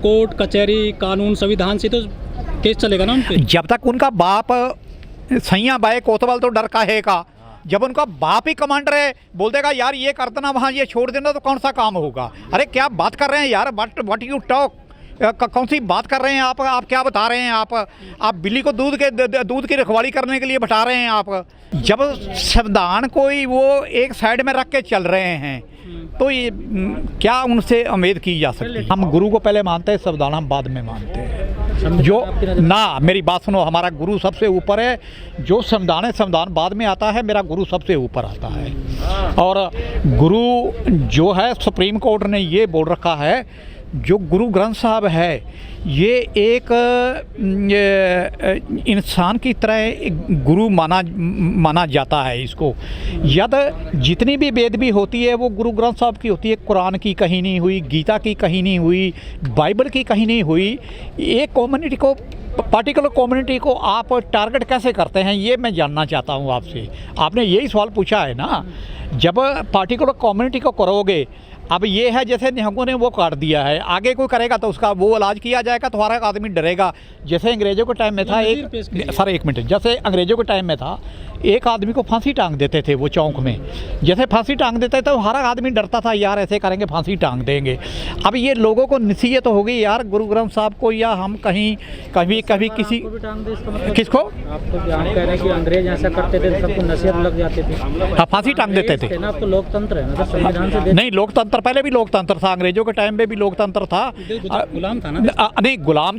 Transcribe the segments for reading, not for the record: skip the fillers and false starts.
Court कचहरी कानून संविधान से तो केस चलेगा ना उन पे। जब तक उनका बाप सैया बाए कोतवाल तो डर काहे का, जब उनका बाप ही कमांडर है, बोल देगा यार ये कर देना वहाँ ये छोड़ देना, तो कौन सा काम होगा। अरे क्या बात कर रहे हैं यार, व्हाट यू टॉक, कौन सी बात कर रहे हैं आप क्या बता रहे हैं आप बिल्ली को दूध की रखवाली करने के लिए बैठा रहे हैं आप। जब संविधान को ही वो एक साइड में रख के चल रहे हैं तो ये क्या उनसे उम्मीद की जा सकती है। हम गुरु को पहले मानते हैं, संविधान हम बाद में मानते हैं। जो ना, मेरी बात सुनो, हमारा गुरु सबसे ऊपर है। जो संविधान है संविधान बाद में आता है, मेरा गुरु सबसे ऊपर आता है। और गुरु जो है, सुप्रीम कोर्ट ने ये बोल रखा है, जो गुरु ग्रंथ साहब है ये एक इंसान की तरह गुरु माना जाता है इसको। यद जितनी भी वेद भी होती है वो गुरु ग्रंथ साहब की होती है। कुरान की कहीं नहीं हुई, गीता की कहीं नहीं हुई, बाइबल की कहीं नहीं हुई। एक कम्युनिटी को, पार्टिकुलर कम्युनिटी को आप टारगेट कैसे करते हैं, ये मैं जानना चाहता हूँ आपसे। आपने यही सवाल पूछा है ना। जब पार्टिकुलर कम्युनिटी को करोगे, अब ये है जैसे निहंगों ने वो काट दिया है, आगे कोई करेगा तो उसका वो इलाज किया जाएगा तो हर आदमी डरेगा। जैसे अंग्रेज़ों के टाइम में था, एक मिनट, जैसे अंग्रेज़ों के टाइम में था, एक आदमी को फांसी टांग देते थे वो चौक में। जैसे फांसी टांग देते तो हर आदमी डरता था, यार ऐसे करेंगे फांसी टांग देंगे। अब ये लोगों को नसीहत हो गई यार, गुरु ग्रंथ साहब को, या हम कहीं कभी किसी किसको, आपको आप कह रहे हैं कि अंग्रेज ऐसा करते थे, सबको नसीहत लग जाते थे, हाँ फांसी टांग देते थे ना। तो लोकतंत्र है ना, संविधान से नहीं, लोकतंत्र पहले भी लोकतंत्र था, अंग्रेजों के टाइम में भी लोकतंत्र था। गुलाम था ना। नहीं, गुलाम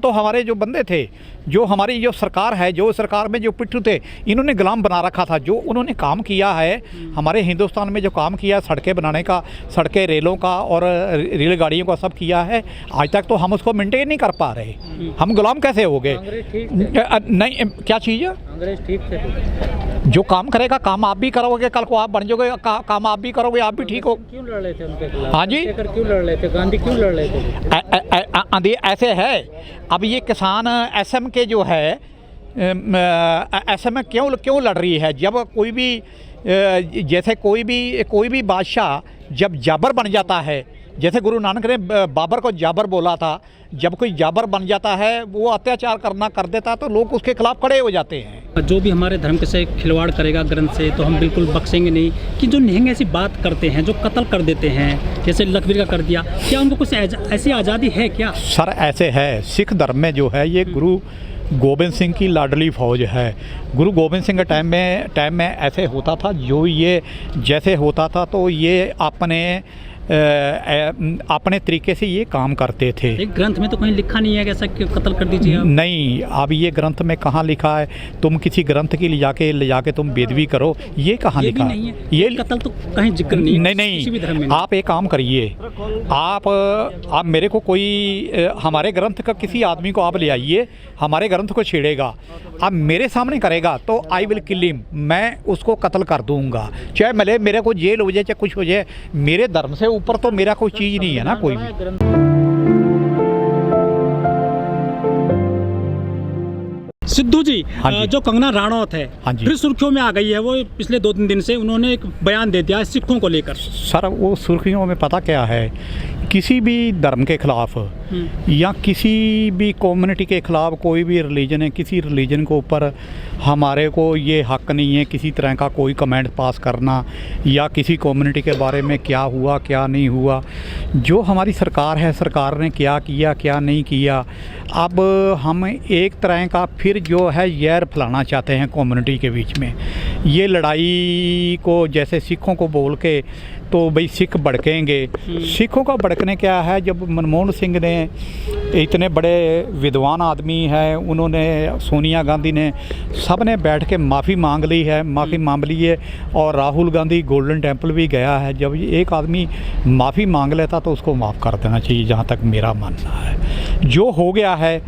तो हमारे जो बंदे थे, जो हमारी जो सरकार है, जो सरकार में जो पिट्ठू थे, इन्होंने गुलाम बना रखा था। जो उन्होंने काम किया है हमारे हिंदुस्तान में, जो काम किया सड़कें बनाने का, सड़कें रेलों का और रेलगाड़ियों का सब किया है, आज तक तो हम उसको मेंटेन नहीं कर पा रहे। हम गुलाम कैसे हो गए? नहीं, क्या चीज़ है? अंग्रेज ठीक थे। जो काम करेगा, काम आप भी करोगे, कल को आप बन जाओगे, काम आप भी करोगे, आप भी ठीक हो। क्यों लड़ रहे थे उनके खिलाफ? हाँ जी, क्यों लड़ रहे थे? गांधी क्यों लड़ रहे थे? ऐसे है। अब ये किसान असम के जो है, असम में क्यों लड़ रही है? जब कोई भी जैसे कोई भी बादशाह जब जाबर बन जाता है, जैसे गुरु नानक ने बाबर को जाबर बोला था, जब कोई जाबर बन जाता है, वो अत्याचार कर देता, तो लोग उसके खिलाफ खड़े हो जाते हैं। जो भी हमारे धर्म के से खिलवाड़ करेगा ग्रंथ से, तो हम बिल्कुल बख्शेंगे नहीं। कि जो निहंग ऐसी बात करते हैं, जो कत्ल कर देते हैं, जैसे लखवीर का कर दिया, क्या उनको कुछ ऐसी आज़ादी है क्या? सर ऐसे है, सिख धर्म में जो है ये गुरु गोबिंद सिंह की लाडली फौज है। गुरु गोबिंद सिंह के टाइम में ऐसे होता था, जो ये जैसे होता था तो ये अपने तरीके से ये काम करते थे। एक ग्रंथ में तो कहीं लिखा नहीं है ऐसा कि कत्ल कर दीजिए आप। नहीं, अब ये ग्रंथ में कहाँ लिखा है? तुम किसी ग्रंथ की ले जाके तुम बेदबी करो, ये कहाँ लिखा है? ये कत्ल तो कहीं जिक्र नहीं। नहीं, आप एक काम करिए, आप मेरे को कोई हमारे ग्रंथ का किसी आदमी को आप ले आइए, हमारे ग्रंथ को छेड़ेगा, आप मेरे सामने करेगा तो आई विल किल हिम, मैं उसको कत्ल कर दूंगा, चाहे मेरे को जेल हो जाए, चाहे कुछ हो जाए। मेरे धर्म से ऊपर तो मेरा कोई चीज़ नहीं है ना कोई भी। सिद्धू जी, जो कंगना राणौत है, हाँ जी, फिर सुर्खियों में आ गई है। वो पिछले 2-3 दिन से उन्होंने एक बयान दे दिया सिखों को लेकर। सर वो सुर्खियों में पता क्या है, किसी भी धर्म के खिलाफ या किसी भी कम्युनिटी के खिलाफ, कोई भी रिलीजन है, किसी रिलीजन के ऊपर हमारे को ये हक नहीं है किसी तरह का कोई कमेंट पास करना, या किसी कम्युनिटी के बारे में क्या हुआ क्या नहीं हुआ। जो हमारी सरकार है, सरकार ने क्या किया क्या नहीं किया, अब हम एक तरह का फिर जो है जहर फैलाना चाहते हैं कम्युनिटी के बीच में। ये लड़ाई को जैसे सिखों को बोल के तो भाई सिख भड़केंगे। सिखों का भड़कने क्या है, जब मनमोहन सिंह ने, इतने बड़े विद्वान आदमी है, उन्होंने, सोनिया गांधी ने, सब ने बैठ के माफ़ी मांग ली है, माफ़ी मांग ली है, और राहुल गांधी गोल्डन टेम्पल भी गया है। जब एक आदमी माफ़ी मांग लेता तो उसको माफ़ कर देना चाहिए, जहाँ तक मेरा मानना है। जो हो गया है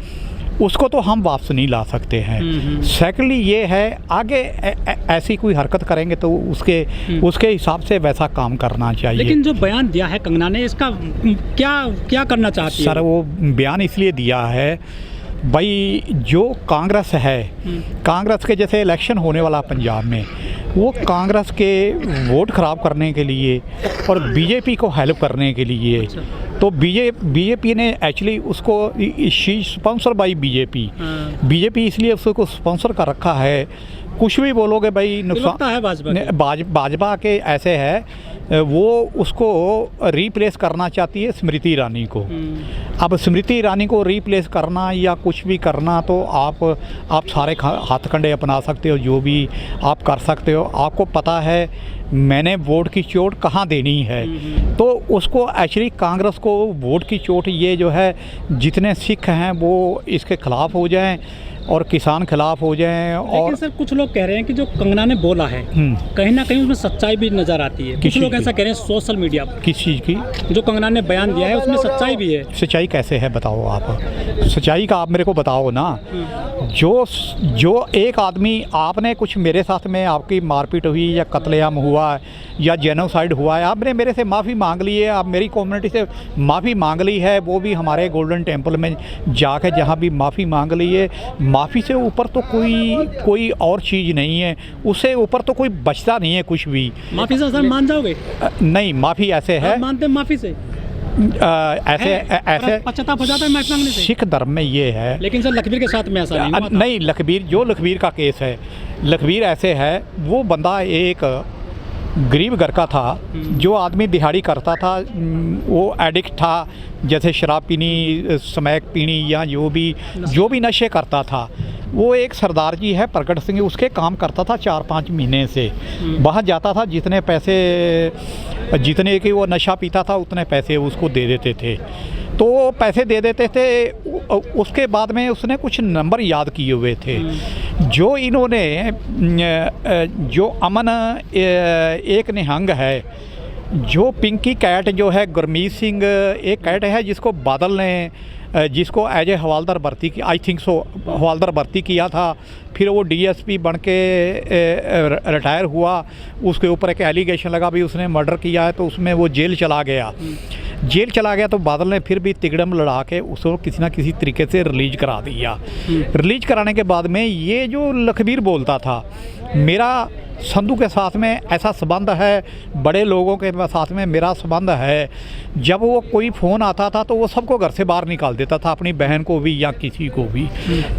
उसको तो हम वापस नहीं ला सकते हैं। सेकेंडली ये है, आगे ऐसी कोई हरकत करेंगे तो उसके हिसाब से वैसा काम करना चाहिए। लेकिन जो बयान दिया है कंगना ने, इसका क्या करना चाहती है? सर वो बयान इसलिए दिया है भाई, जो कांग्रेस है, कांग्रेस के जैसे इलेक्शन होने वाला पंजाब में, वो कांग्रेस के वोट ख़राब करने के लिए और बीजेपी को हेल्प करने के लिए तो बीजेपी ने एक्चुअली उसको she sponsor by BJP, BJP इसलिए उसको स्पॉन्सर कर रखा है। कुछ भी बोलोगे भाई नुकसान है भाजपा के ऐसे है, वो उसको रिप्लेस करना चाहती है स्मृति ईरानी को। अब स्मृति ईरानी को रिप्लेस करना या कुछ भी करना तो आप सारे हथकंडे अपना सकते हो, जो भी आप कर सकते हो। आपको पता है मैंने वोट की चोट कहाँ देनी है, तो उसको एक्चुअली कांग्रेस को वोट की चोट ये जो है, जितने सिख हैं वो इसके खिलाफ हो जाएं और किसान खिलाफ हो जाएं। और सर कुछ लोग कह रहे हैं कि जो कंगना ने बोला है कहीं ना कहीं उसमें सच्चाई भी नजर आती है। कुछ लोग ऐसा कह रहे हैं सोशल मीडिया पर। किस चीज़ की? जो कंगना ने बयान दिया है उसमें सच्चाई भी है। सच्चाई कैसे है बताओ आप, सच्चाई का आप मेरे को बताओ ना। जो एक आदमी, आपने कुछ मेरे साथ में आपकी मारपीट हुई या कत्लेआम हुआ या जेनोसाइड हुआ है, आपने मेरे से माफ़ी मांग ली है, आप मेरी कम्युनिटी से माफ़ी मांग ली है, वो भी हमारे गोल्डन टेम्पल में जाके जहाँ भी माफ़ी मांग ली है। माफ़ी से ऊपर तो कोई और चीज़ नहीं है, उससे ऊपर तो कोई बचता नहीं है कुछ भी। माफ़ी से सर मान जाओगे? नहीं, माफ़ी ऐसे है, मानते माफ़ी से ऐसे पश्चाताप हो जाता है माफी मांगने से। सिख धर्म में ये है। लेकिन सर लखबीर के साथ में ऐसा नहीं हुआ था। नहीं, लखबीर का केस है, लखबीर ऐसे है, वो बंदा एक गरीब घर का था, जो आदमी दिहाड़ी करता था, वो एडिक्ट था, जैसे शराब पीनी, स्मैक पीनी या जो भी नशे करता था। वो एक सरदार जी है प्रकट सिंह, उसके काम करता था 4-5 महीने से। वहाँ जाता था, जितने की वो नशा पीता था उतने पैसे उसको दे देते थे। तो वो पैसे दे देते थे, उसके बाद में उसने कुछ नंबर याद किए हुए थे। जो इन्होंने जो अमन एक निहंग है, जो पिंकी कैट जो है, गुरमीत सिंह एक कैट है जिसको बादल ने, जिसको एज ए हवालदार भर्ती की, आई थिंक सो हवालदार भर्ती किया था, फिर वो डीएसपी बन के रिटायर हुआ। उसके ऊपर एक एलिगेशन लगा भी उसने मर्डर किया है, तो उसमें वो जेल चला गया। तो बादल ने फिर भी तिगड़म लड़ा के उसको किसी ना किसी तरीके से रिलीज करा दिया। रिलीज कराने के बाद में ये जो लखबीर बोलता था, मेरा संधू के साथ में ऐसा संबंध है, बड़े लोगों के साथ में मेरा संबंध है। जब वो कोई फ़ोन आता था तो वो सबको घर से बाहर निकाल देता था, अपनी बहन को भी या किसी को भी।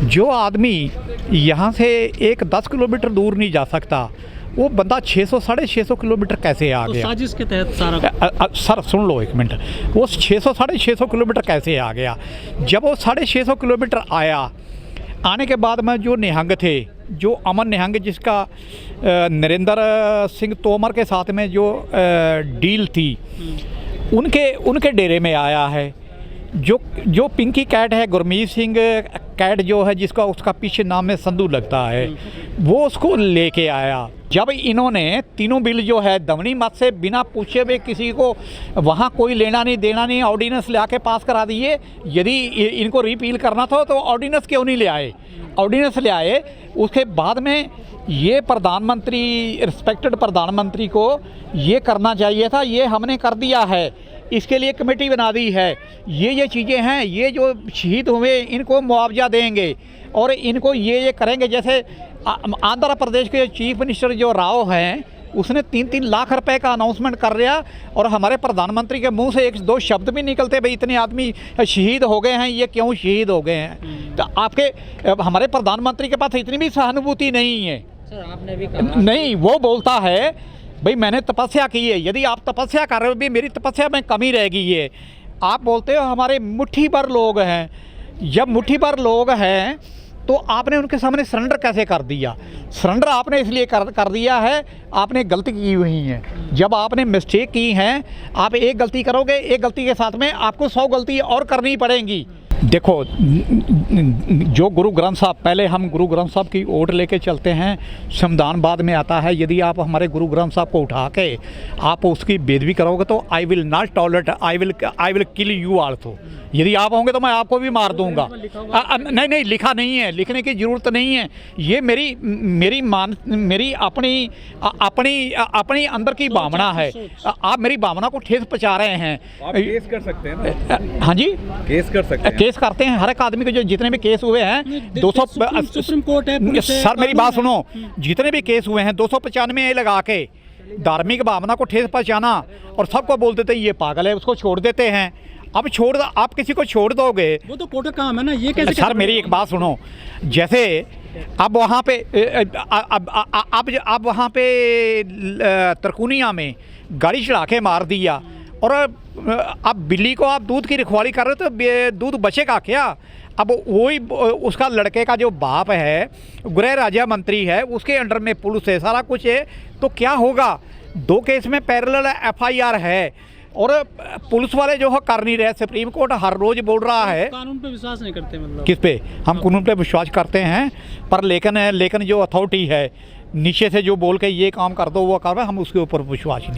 जो आदमी यहाँ से एक 10 किलोमीटर दूर नहीं जा सकता, वो बंदा 600-650 किलोमीटर कैसे आ गया? साजिश के तहत सारा। सर सुन लो एक मिनट, वो 600-650 किलोमीटर कैसे आ गया? जब वो 650 किलोमीटर आने के बाद में जो निहंग थे, जो अमन निहंग, जिसका नरेंद्र सिंह तोमर के साथ में जो डील थी, उनके डेरे में आया है। जो पिंकी कैट है, गुरमीत सिंह कैट जो है, जिसका उसका पीछे नाम में संधू लगता है, वो उसको लेके आया। जब इन्होंने तीनों बिल जो है दमनी मत से बिना पूछे हुए, किसी को वहाँ कोई लेना नहीं देना नहीं, ऑर्डिनेंस ले आके पास करा दिए। यदि इनको रिपील करना था तो ऑर्डिनेंस क्यों नहीं ले आए? ऑर्डिनेंस ले आए। उसके बाद में ये प्रधानमंत्री, रिस्पेक्टेड प्रधानमंत्री को ये करना चाहिए था, ये हमने कर दिया है, इसके लिए कमेटी बना दी है, ये चीज़ें हैं, ये जो शहीद हुए इनको मुआवजा देंगे और इनको ये करेंगे। जैसे आंध्र प्रदेश के चीफ मिनिस्टर जो राव हैं, उसने 3-3 लाख रुपए का अनाउंसमेंट कर दिया और हमारे प्रधानमंत्री के मुंह से 1-2 शब्द भी निकलते, भाई इतने आदमी शहीद हो गए हैं, ये क्यों शहीद हो गए हैं? तो आपके हमारे प्रधानमंत्री के पास इतनी भी सहानुभूति नहीं है। सर आपने भी कहा नहीं, वो बोलता है भाई मैंने तपस्या की है। यदि आप तपस्या कर रहे हो, भी मेरी तपस्या में कमी रहेगी। ये आप बोलते हो हमारे मुट्ठी भर लोग हैं। जब मुट्ठी भर लोग हैं तो आपने उनके सामने सरेंडर कैसे कर दिया? सरेंडर आपने इसलिए कर दिया है, आपने गलती की हुई है। जब आपने मिस्टेक की है, आप एक गलती करोगे, एक गलती के साथ में आपको 100 गलती और करनी पड़ेंगी। देखो, जो गुरु ग्रंथ साहब, पहले हम गुरु ग्रंथ साहब की ओट लेके चलते हैं, संविधान बाद में आता है। यदि आप हमारे गुरु ग्रंथ साहब को उठा के आप उसकी बेदबी करोगे तो I will not tolerate, I will kill you also. यदि आप होंगे तो मैं आपको भी मार दूंगा। नहीं, लिखा नहीं है, लिखने की ज़रूरत नहीं है। ये मेरी अपनी अंदर की भावना है। आप मेरी भावना को ठेस पहुँचा रहे हैं। आप केस कर सकते हैं ना? हाँ जी, केस कर सकते हैं। केस करते हैं हर एक आदमी के, जो जितने भी केस हुए हैं 200। सुप्रीम कोर्ट है। सर मेरी बात सुनो, जितने भी केस हुए हैं 295 लगा के धार्मिक भावना को ठेस पहुंचाना और सबको बोल देते हैं ये पागल है, उसको छोड़ देते हैं। अब आप किसी को छोड़ दोगे। वो तो कोर्ट का काम है ना, ये कैसे? सर मेरी एक बात सुनो, जैसे अब वहाँ पे अब वहाँ पे तरकुनिया में गाड़ी चढ़ा के मार दिया, और अब बिल्ली को आप दूध की रखवाली कर रहे हो तो दूध बचेगा क्या? अब वही उसका लड़के का जो बाप है, गृह राज्य मंत्री है, उसके अंडर में पुलिस है, सारा कुछ है, तो क्या होगा? 2 केस में पैरेलल FIR है, और पुलिस वाले जो है कर नहीं रहे। सुप्रीम कोर्ट हर रोज बोल रहा है। कानून पे विश्वास नहीं करते मतलब? किस पे? हम कानून पे विश्वास करते हैं, पर लेकिन जो अथॉरिटी है नीचे से जो बोल के ये काम कर दो वो कर, हम उसके ऊपर विश्वास नहीं